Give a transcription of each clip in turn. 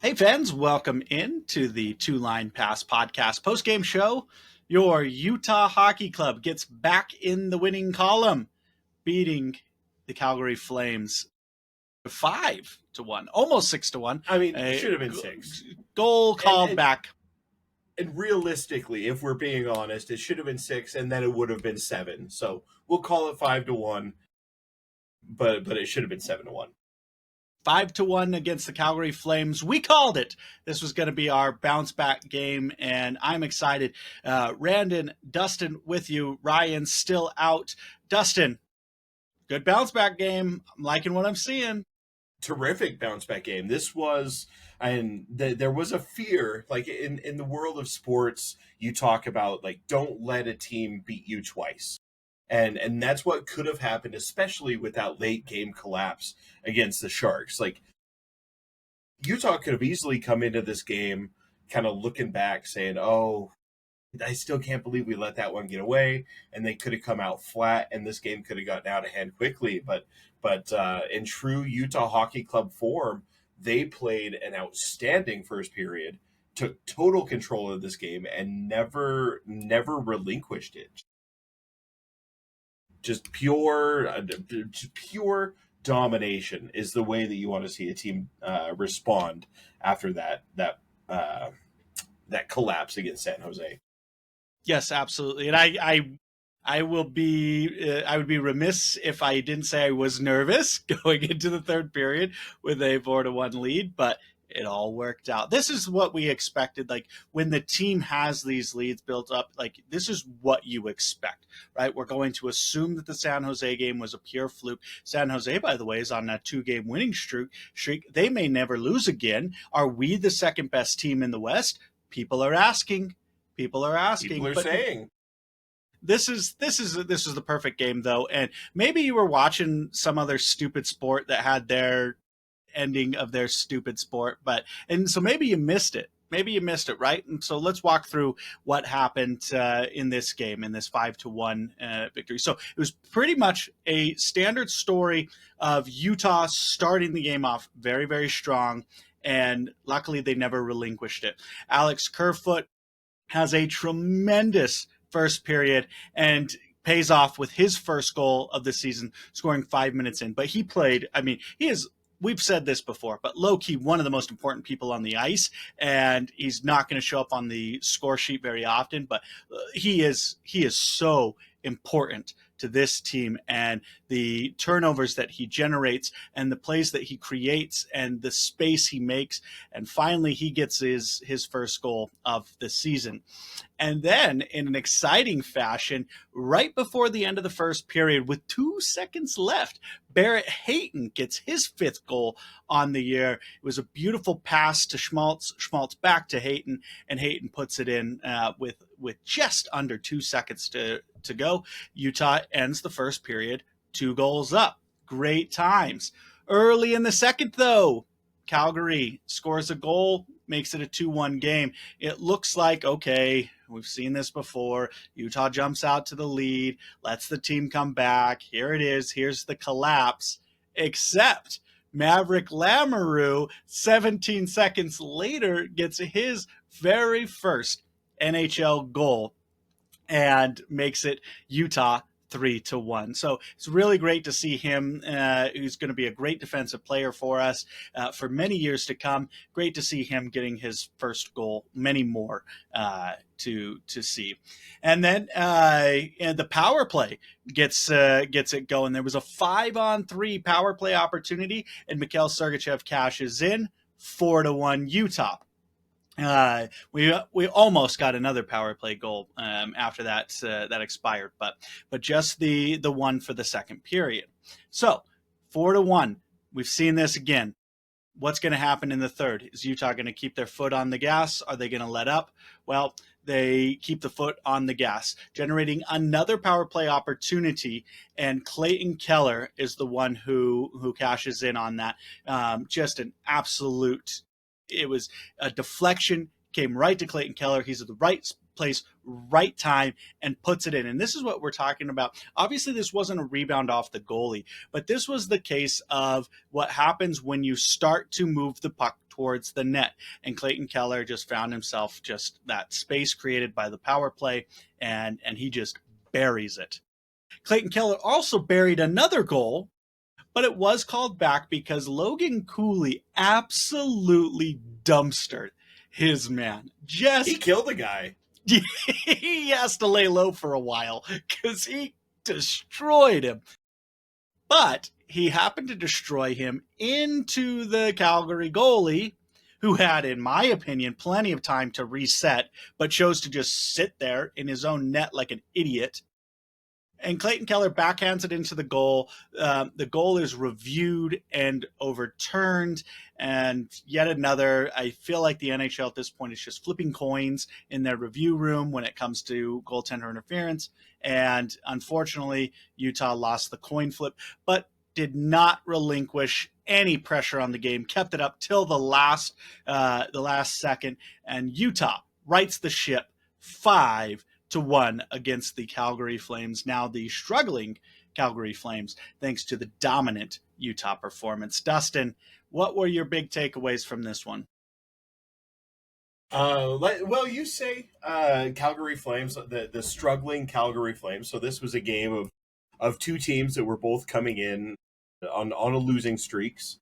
Hey fans, welcome in to the Two Line Pass podcast postgame show. Your Utah Hockey Club gets back in the winning column, beating the Calgary Flames 5-1, almost 6-1. I mean, it should have been six. Goal called And back. and realistically, if we're being honest, it should have been six, and then it would have been seven. So we'll call it 5-1, but it should have been 7-1. 5-1 against the Calgary Flames. We called it. This was going to be our bounce back game, and I'm excited. Randon, Dustin with you. Ryan still out. Dustin, good bounce back game. I'm liking what I'm seeing. Terrific bounce back game. This was, and there was a fear, like in the world of sports, you talk about like don't let a team beat you twice. And that's what could have happened, especially with that late game collapse against the Sharks. Like Utah could have easily come into this game kind of looking back saying, "Oh, I still can't believe we let that one get away," and they could have come out flat, and this game could have gotten out of hand quickly. But in true Utah Hockey Club form, they played an outstanding first period, took total control of this game, and never relinquished it. Just pure domination is the way that you want to see a team respond after that collapse against San Jose. Yes, absolutely. And I would be remiss if I didn't say I was nervous going into the third period with a 4-1 lead, but it all worked out. This is what we expected. Like when the team has these leads built up, like this is what you expect, right? We're going to assume that the San Jose game was a pure fluke. San Jose, by the way, is on that 2-game winning streak. They may never lose again. Are we the second best team in the West? People are asking. People are saying. This is the perfect game though, and maybe you were watching some other stupid sport that had their ending of their stupid sport, and so maybe you missed it. Maybe you missed it, right? And so let's walk through what happened in this game, in this 5-1 victory. So it was pretty much a standard story of Utah starting the game off very, very strong, and luckily they never relinquished it. Alex Kerfoot has a tremendous first period and pays off with his first goal of the season, scoring 5 minutes in. But he played, he is, we've said this before, but low-key one of the most important people on the ice, and he's not going to show up on the score sheet very often, but he is so important to this team, and the turnovers that he generates and the plays that he creates and the space he makes, and finally he gets his first goal of the season. And then in an exciting fashion, right before the end of the first period with 2 seconds left, Barrett Hayton gets his 5th goal on the year. It was a beautiful pass to Schmaltz back to Hayton, and Hayton puts it in with just under 2 seconds to go. Utah ends the first period 2 goals up. Great times. Early in the second, though, Calgary scores a goal, makes it a 2-1 game. It looks like, okay, we've seen this before. Utah jumps out to the lead, lets the team come back. Here it is. Here's the collapse. Except Maverick Lamoureux, 17 seconds later, gets his very first NHL goal and makes it Utah 3-1. So it's really great to see him, who's going to be a great defensive player for us for many years to come. Great to see him getting his first goal, many more to see. And then and the power play gets it going. There was a 5-on-3 power play opportunity, and Mikhail Sergachev cashes in 4-1 Utah. We almost got another power play goal after that expired, but just the one for the second period. So 4-1. We've seen this again. What's going to happen in the third? Is Utah going to keep their foot on the gas? Are they going to let up? Well, they keep the foot on the gas, generating another power play opportunity, and Clayton Keller is the one who cashes in on that. Just an absolute. It was a deflection, came right to Clayton Keller. He's at the right place, right time, and puts it in. And this is what we're talking about. Obviously, this wasn't a rebound off the goalie, but this was the case of what happens when you start to move the puck towards the net. And Clayton Keller just found himself just that space created by the power play, and he just buries it. Clayton Keller also buried another goal, but it was called back because Logan Cooley absolutely dumpstered his man. He killed the guy. He has to lay low for a while because he destroyed him. But he happened to destroy him into the Calgary goalie, who had, in my opinion, plenty of time to reset, but chose to just sit there in his own net like an idiot. And Clayton Keller backhands it into the goal. The goal is reviewed and overturned. And yet another, I feel like the NHL at this point is just flipping coins in their review room when it comes to goaltender interference. And unfortunately, Utah lost the coin flip, but did not relinquish any pressure on the game, kept it up till the last second. And Utah rights the ship 5-1 against the Calgary Flames, now the struggling Calgary Flames, thanks to the dominant Utah performance. Dustin, what were your big takeaways from this one? Well, you say Calgary Flames, the struggling Calgary Flames. So this was a game of two teams that were both coming in on a losing streaks,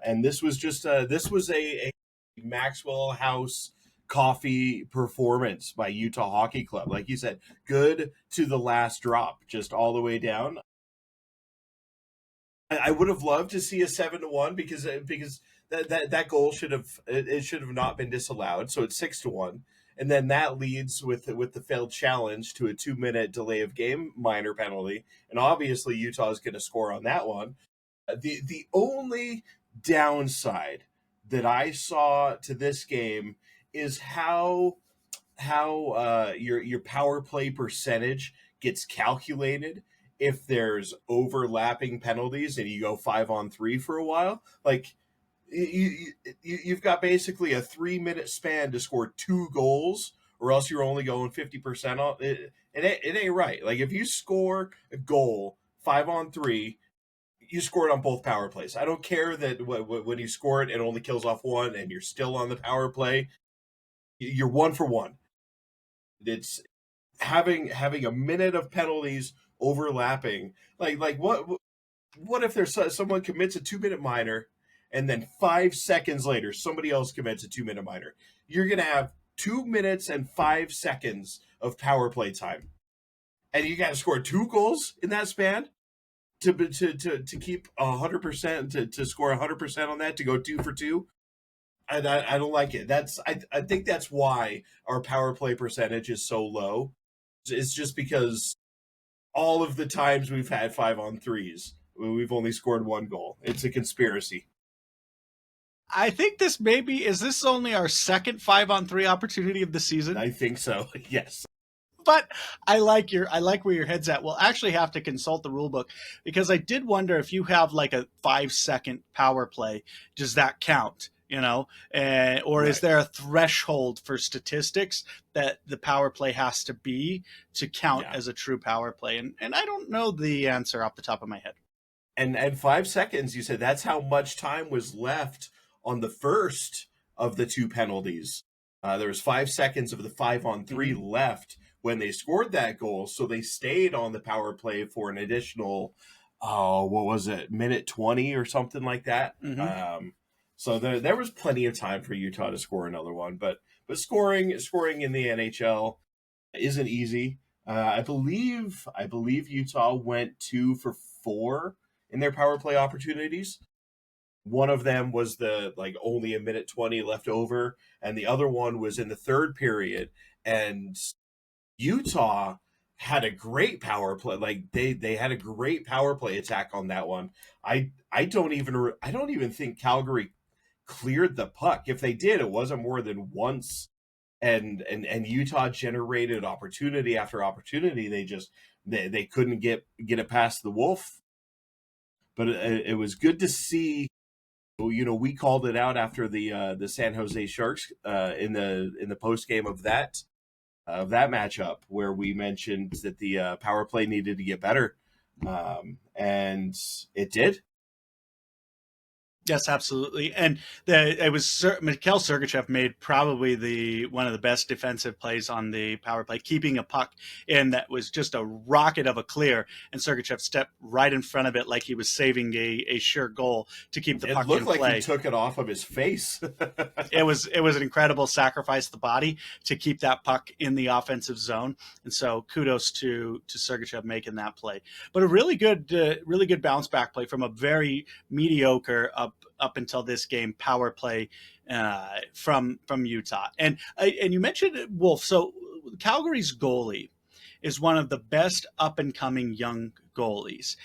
and this was just a Maxwell House coffee performance by Utah Hockey Club. Like you said, good to the last drop, just all the way down. I would have loved to see a 7-1 because that goal should have not been disallowed. So it's 6-1, and then that leads with the failed challenge to a 2-minute delay of game minor penalty, and obviously Utah is going to score on that one. The only downside that I saw to this game is how your power play percentage gets calculated if there's overlapping penalties and you go 5-on-3 for a while. Like you've got basically a 3-minute span to score 2 goals, or else you're only going 50% on it. It ain't right. Like if you score a goal 5-on-3, you score it on both power plays. I don't care that when you score it, it only kills off one, and you're still on the power play. You're 1-for-1. It's having a minute of penalties overlapping. Like what if there's someone commits a 2-minute minor, and then 5 seconds later somebody else commits a 2-minute minor? You're gonna have 2 minutes and 5 seconds of power play time, and you got to score 2 goals in that span to keep 100%, to score 100% on that, to go 2-for-2. I don't like it. I think that's why our power play percentage is so low. It's just because all of the times we've had 5-on-3s, we've only scored 1 goal. It's a conspiracy. I think is this only our second 5-on-3 opportunity of the season? I think so. Yes. But I like where your head's at. We'll actually have to consult the rule book, because I did wonder if you have like a 5-second power play, does that count? Or Right. is there a threshold for statistics that the power play has to be to count as a true power play? And I don't know the answer off the top of my head. And 5 seconds, you said that's how much time was left on the first of the 2 penalties. There was 5 seconds of the 5-on-3 left when they scored that goal, so they stayed on the power play for an additional, what was it, minute 20 or something like that. So there was plenty of time for Utah to score another one, but scoring in the NHL isn't easy. I believe Utah went 2-for-4 in their power play opportunities. One of them was only a minute 20 left over, and the other one was in the third period, and Utah had a great power play. Like they had a great power play attack on that one. I don't even think Calgary cleared the puck. If they did, it wasn't more than once. And Utah generated opportunity after opportunity. They couldn't get it past the Wolf. But it was good to see. We called it out after the San Jose Sharks in the post game of that. of that matchup where we mentioned that the power play needed to get better, and it did. Yes, absolutely. And it was Mikhail Sergachev made probably the one of the best defensive plays on the power play, keeping a puck in that was just a rocket of a clear, and Sergachev stepped right in front of it like he was saving a sure goal to keep the It puck in looked like he play. took it off of his face. It was an incredible sacrifice of the body to keep that puck in the offensive zone, and so kudos to Sergachev making that play. But a really good bounce back play from a very mediocre up until this game power play from Utah. And you mentioned Wolf. So Calgary's goalie is one of the best up and coming young goalies.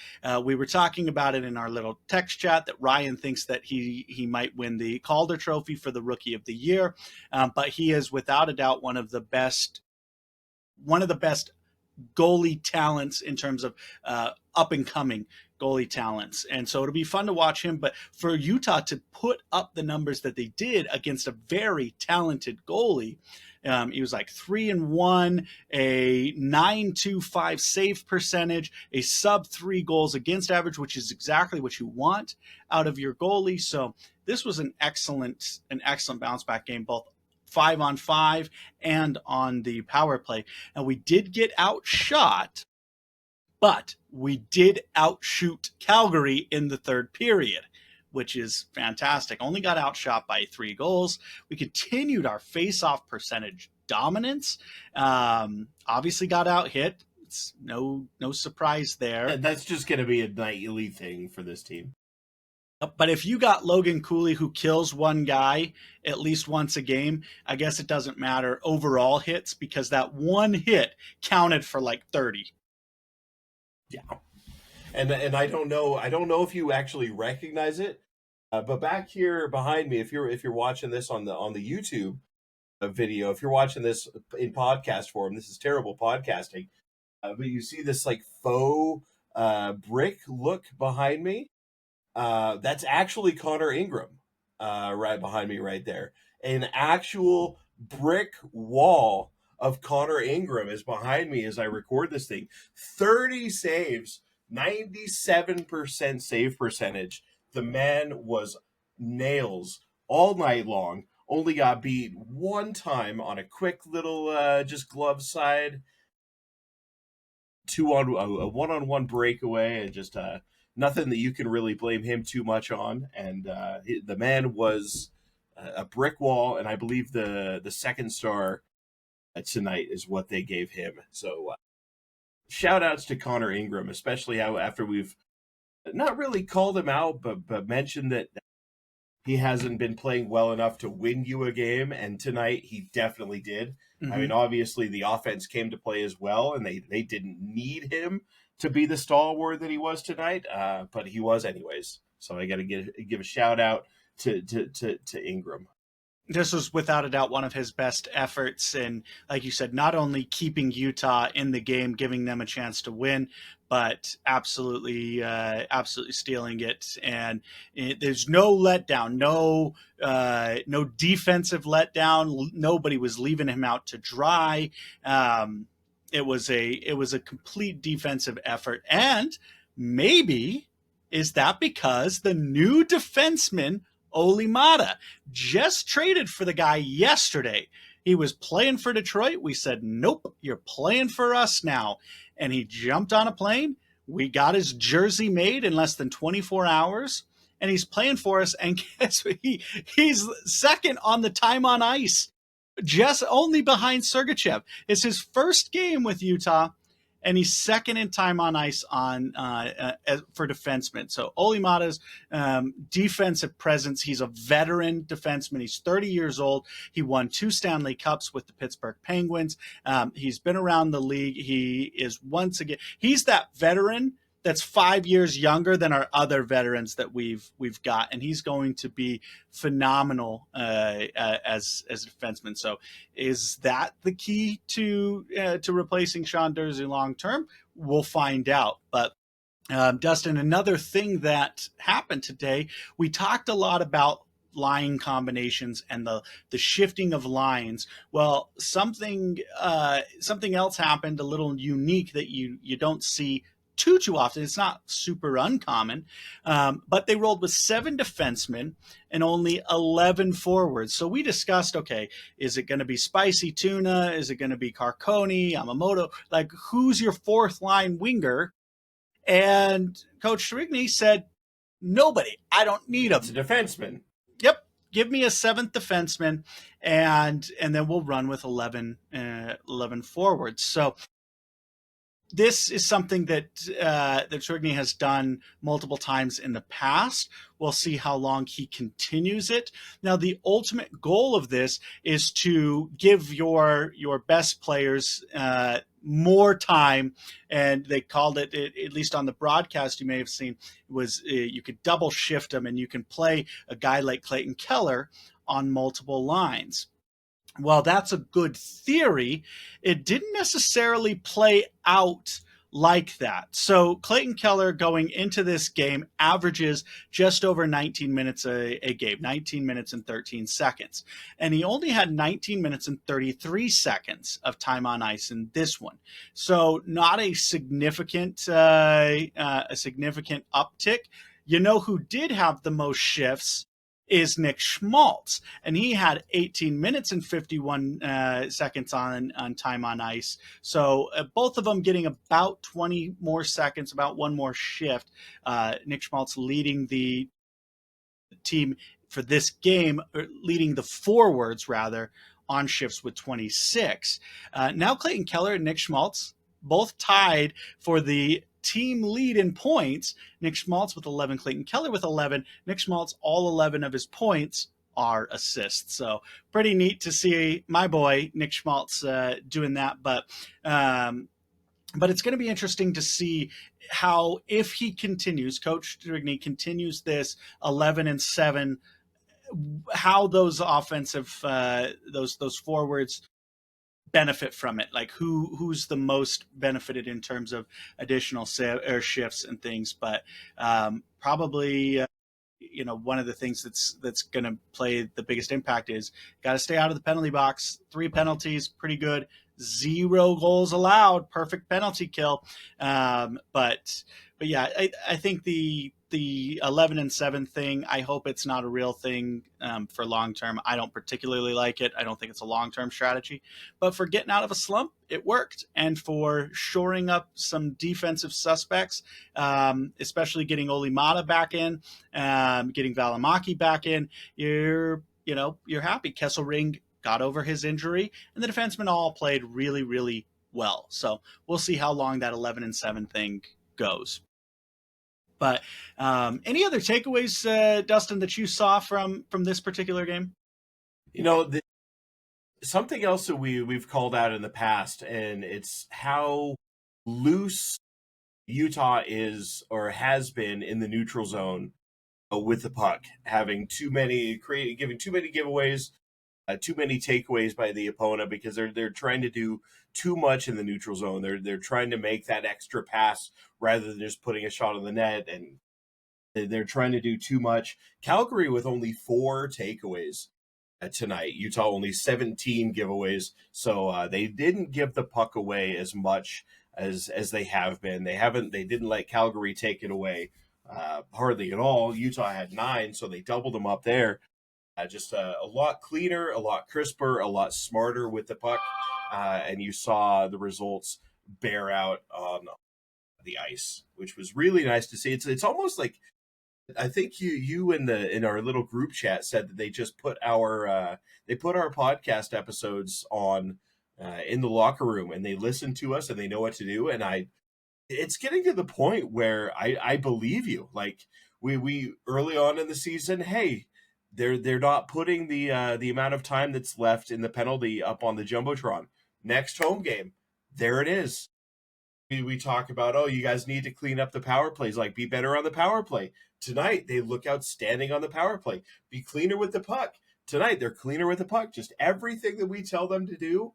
We were talking about it in our little text chat that Ryan thinks that he might win the Calder Trophy for the Rookie of the Year, but he is without a doubt one of the best goalie talents in terms of up and coming goalie talents. And so it'll be fun to watch him. But for Utah to put up the numbers that they did against a very talented goalie, he was like 3-1, a 9.25 save percentage, a sub 3 goals against average, which is exactly what you want out of your goalie. So this was an excellent bounce back game, both 5-on-5 and on the power play. And we did get outshot, but we did outshoot Calgary in the third period, which is fantastic. Only got outshot by 3 goals. We continued our face-off percentage dominance. Obviously got out hit. It's no surprise there. That's just going to be a nightly thing for this team. But if you got Logan Cooley who kills one guy at least once a game, I guess it doesn't matter overall hits because that one hit counted for like 30. Yeah. And I don't know if you actually recognize it, but back here behind me, if you're watching this on the YouTube video, if you're watching this in podcast form, this is terrible podcasting. But you see this like faux brick look behind me. That's actually Connor Ingram, right behind me, right there. An actual brick wall of Connor Ingram is behind me as I record this thing. 30 saves, 97% save percentage. The man was nails all night long. Only got beat one time on a quick little just glove side, a one-on-one breakaway, and just nothing that you can really blame him too much on. And the man was a brick wall, and I believe the second star tonight is what they gave him. So shout outs to Connor Ingram, especially how after we've not really called him out, but mentioned that he hasn't been playing well enough to win you a game, and tonight he definitely did. Mm-hmm. I mean, obviously the offense came to play as well, and they didn't need him to be the stalwart that he was tonight, but he was anyways. So I got to give a shout out to Ingram. This was without a doubt one of his best efforts, and like you said, not only keeping Utah in the game, giving them a chance to win, but absolutely stealing it. And there's no letdown, no defensive letdown. Nobody was leaving him out to dry. It was a complete defensive effort, and maybe is that because the new defenseman Olimata just traded for the guy yesterday. He was playing for Detroit. We said, nope, you're playing for us now. And he jumped on a plane. We got his jersey made in less than 24 hours. And he's playing for us. And guess what? He's second on the time on ice, just only behind Sergachev. It's his first game with Utah, and he's second in time on ice for defensemen. So Olimata's defensive presence, he's a veteran defenseman. He's 30 years old. He won 2 Stanley Cups with the Pittsburgh Penguins. He's been around the league. He is once again, he's that veteran that's 5 years younger than our other veterans that we've got, and he's going to be phenomenal as a defenseman. So, is that the key to replacing Sean Durzi long term? We'll find out. But Dustin, another thing that happened today, we talked a lot about line combinations and the shifting of lines. Well, something else happened, a little unique that you don't see too often. It's not super uncommon, but they rolled with 7 defensemen and only 11 forwards. So we discussed, okay, is it going to be Spicy Tuna? Is it going to be Carcone, Yamamoto? Like, who's your fourth line winger? And Coach Trigny said, nobody. I don't need It's a them. defenseman. Yep. Give me a 7th defenseman, and then we'll run with 11 forwards. So this is something that that Trigny has done multiple times in the past. We'll see how long he continues it. Now, the ultimate goal of this is to give your best players more time, and they called it, at least on the broadcast you may have seen, was you could double shift them, and you can play a guy like Clayton Keller on multiple lines. Well, that's a good theory. It didn't necessarily play out like that. So Clayton Keller going into this game averages just over 19 minutes a game, 19 minutes and 13 seconds. And he only had 19 minutes and 33 seconds of time on ice in this one. So not a significant uptick. You know who did have the most shifts is Nick Schmaltz, and he had 18 minutes and 51 seconds on time on ice. So both of them getting about 20 more seconds, about one more shift. Nick Schmaltz leading the team for this game, or leading the forwards rather, on shifts with 26. Now Clayton Keller and Nick Schmaltz both tied for the team lead in points. Nick Schmaltz with 11, Clayton Keller with 11. Nick Schmaltz, all 11 of his points are assists. So pretty neat to see my boy Nick Schmaltz doing that. But it's going to be interesting to see how, if he continues, Coach Drigney continues this 11-7, how those offensive those forwards benefit from it. Like who's the most benefited in terms of additional shifts and things. But probably one of the things that's going to play the biggest impact is got to stay out of the penalty box. 3 penalties, pretty good. 0 goals allowed, perfect penalty kill. But yeah, I think the 11-7 thing, I hope it's not a real thing for long term. I don't particularly like it. I don't think it's a long term strategy. But for getting out of a slump, it worked. And for shoring up some defensive suspects, especially getting Olimata back in, getting Valimaki back in, you're happy. Kesselring got over his injury, and the defensemen all played really, really well. So we'll see how long that 11-7 thing goes. But any other takeaways, Dustin, that you saw from this particular game? Something else that we've called out in the past, and it's how loose Utah is or has been in the neutral zone with the puck, having giving too many giveaways, too many takeaways by the opponent, because they're trying to do too much in the neutral zone. They're trying to make that extra pass rather than just putting a shot on the net, and they're trying to do too much. Calgary with only 4 takeaways tonight. Utah only 17 giveaways, so they didn't give the puck away as much as they have been. They didn't let Calgary take it away hardly at all. Utah had 9, so they doubled them up there. Just a lot cleaner, a lot crisper, a lot smarter with the puck, and you saw the results bear out on the ice, which was really nice to see. It's almost like, I think you in our little group chat said that they just put our podcast episodes on in the locker room, and they listen to us and they know what to do. And it's getting to the point where I believe you. Like we early on in the season, hey, they're not putting the amount of time that's left in the penalty up on the jumbotron. Next home game, there it is. We talk about, oh, you guys need to clean up the power plays, like be better on the power play. Tonight, they look outstanding on the power play. Be cleaner with the puck. Tonight, they're cleaner with the puck. Just everything that we tell them to do,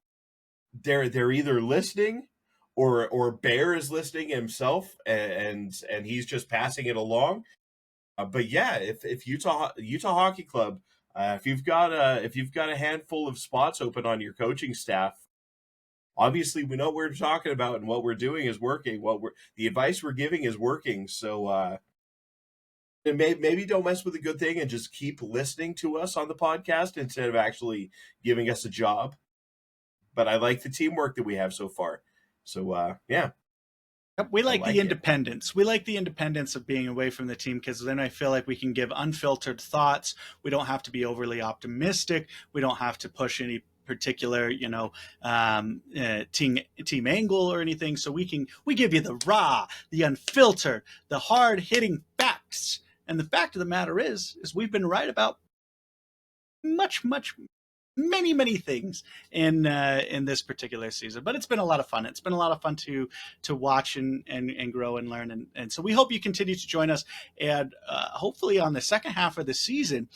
they're either listening, or Bear is listening himself, and he's just passing it along. But yeah, if Utah Hockey Club, if you've got a handful of spots open on your coaching staff, obviously we know what we're talking about and what we're doing is working. The advice we're giving is working. So and maybe don't mess with a good thing and just keep listening to us on the podcast instead of actually giving us a job. But I like the teamwork that we have so far. So yeah, We I like the like it. independence. We like the independence of being away from the team because then I feel like we can give unfiltered thoughts. We don't have to be overly optimistic. We don't have to push any particular, team angle or anything. So we give you the raw, the unfiltered, the hard hitting facts. And the fact of the matter is we've been right about much many things in this particular season, but it's been a lot of fun. It's been a lot of fun to watch and grow and learn, and so we hope you continue to join us, and hopefully on the second half of the season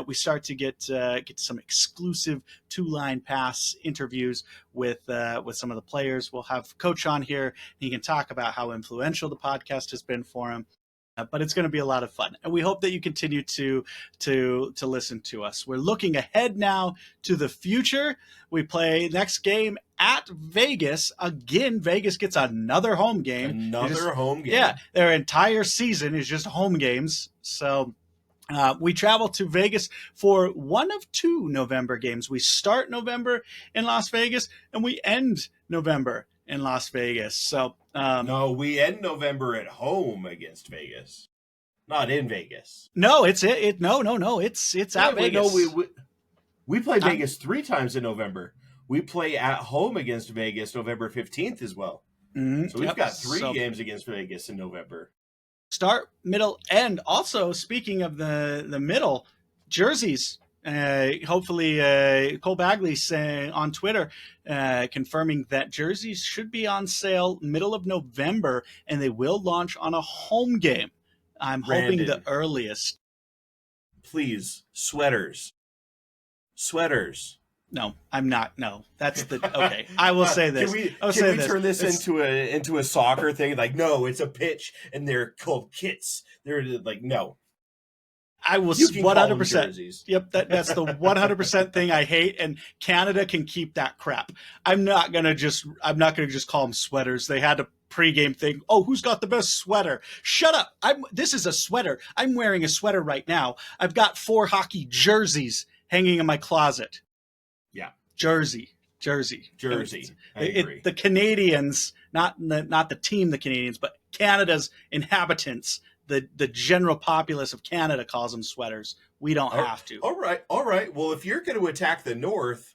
we start to get some exclusive two-line pass interviews with some of the players. We'll have Coach on here, and he can talk about how influential the podcast has been for him. But it's going to be a lot of fun, and we hope that you continue to listen to us. We're looking ahead now to the future. We play next game at Vegas again. Vegas gets another home game. Another home game. Yeah, their entire season is just home games. So we travel to Vegas for one of two November games. We start November in Las Vegas, and we end November in Las Vegas. So no, we end November at home against Vegas, not in Vegas. No, it's it. No. It's at Vegas. No, we play Vegas 3 times in November. We play at home against Vegas November 15th as well. Mm-hmm. So we've got 3 games against Vegas in November. Start, middle, end. Also, speaking of the middle, jerseys. Hopefully, Cole Bagley saying on Twitter, confirming that jerseys should be on sale middle of November, and they will launch on a home game. I'm hoping the earliest. Please, sweaters. No, I'm not. No, that's the okay. I will say this. Can we turn this into a soccer thing? Like, no, it's a pitch, and they're called kits. They're like, no. I will 100%. Yep, that's the 100% thing I hate, and Canada can keep that crap. I'm not gonna just call them sweaters. They had a pregame thing. Oh, who's got the best sweater? Shut up! This is a sweater. I'm wearing a sweater right now. I've got 4 hockey jerseys hanging in my closet. Yeah, Jersey. I agree. The Canadians, not the team, the Canadians, but Canada's inhabitants. The general populace of Canada calls them sweaters. We don't have to. All right. Well, if you're going to attack the North,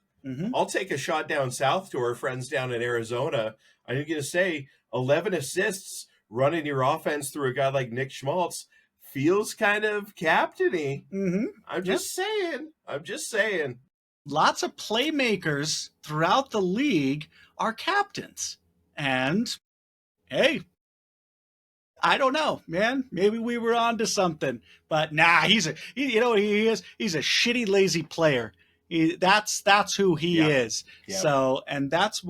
I'll take a shot down south to our friends down in Arizona. I'm going to say 11 assists running your offense through a guy like Nick Schmaltz feels kind of captain-y. Mm-hmm. I'm just saying. Lots of playmakers throughout the league are captains. And, hey, I don't know, man. Maybe we were on to something. But nah, he's a shitty, lazy player. That's who he is. Yep. So, and that's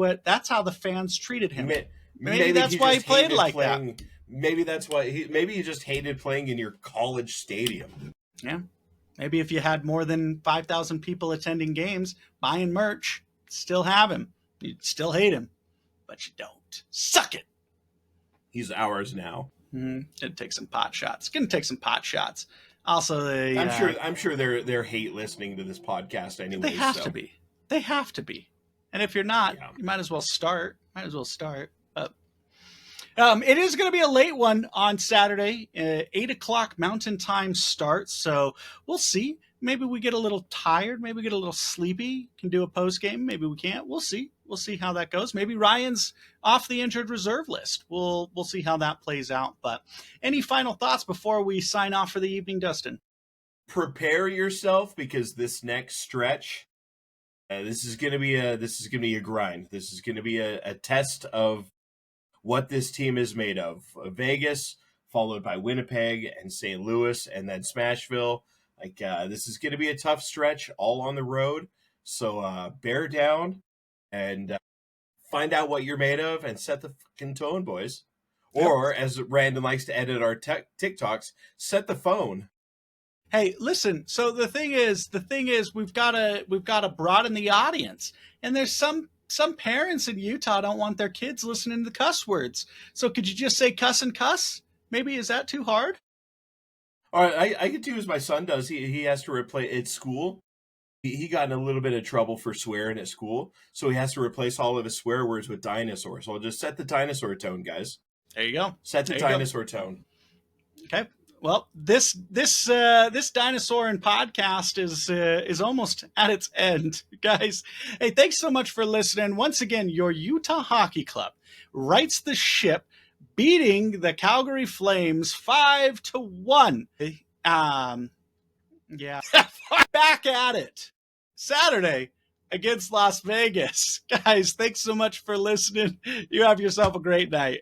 how the fans treated him. Maybe that's why he played like that. Maybe that's why he just hated playing in your college stadium. Yeah. Maybe if you had more than 5,000 people attending games, buying merch, still have him. You'd still hate him, but you don't. Suck it. He's ours now. Gonna take some pot shots. Also, I'm sure they're hate listening to this podcast anyway. They have to be. And if you're not, you might as well start. It is going to be a late one on Saturday, 8:00 Mountain Time start. So we'll see. Maybe we get a little tired. Maybe we get a little sleepy. Can do a post game. Maybe we can't. We'll see. We'll see how that goes. Maybe Ryan's off the injured reserve list. We'll see how that plays out. But any final thoughts before we sign off for the evening, Dustin? Prepare yourself, because this next stretch, this is going to be a grind. This is going to be a test of what this team is made of. Vegas, followed by Winnipeg and St. Louis, and then Smashville. This is going to be a tough stretch, all on the road. So bear down and find out what you're made of and set the fucking tone, boys. Yep. Or, as Randon likes to edit our TikToks, set the phone. Hey, listen. So the thing is, we've got to broaden the audience, and there's some parents in Utah don't want their kids listening to cuss words. So could you just say cuss and cuss? Maybe is that too hard? All right, I could do as my son does. He has to replace at school. He got in a little bit of trouble for swearing at school, so he has to replace all of his swear words with dinosaurs. So I'll just set the dinosaur tone, guys. There you go. Set the There you go. dinosaur tone. Okay. Well, this dinosaur and podcast is almost at its end, guys. Hey, thanks so much for listening. Once again, your Utah Hockey Club rights the ship, beating the Calgary Flames 5-1. Yeah, back at it Saturday against Las Vegas, guys. Thanks so much for listening. You have yourself a great night.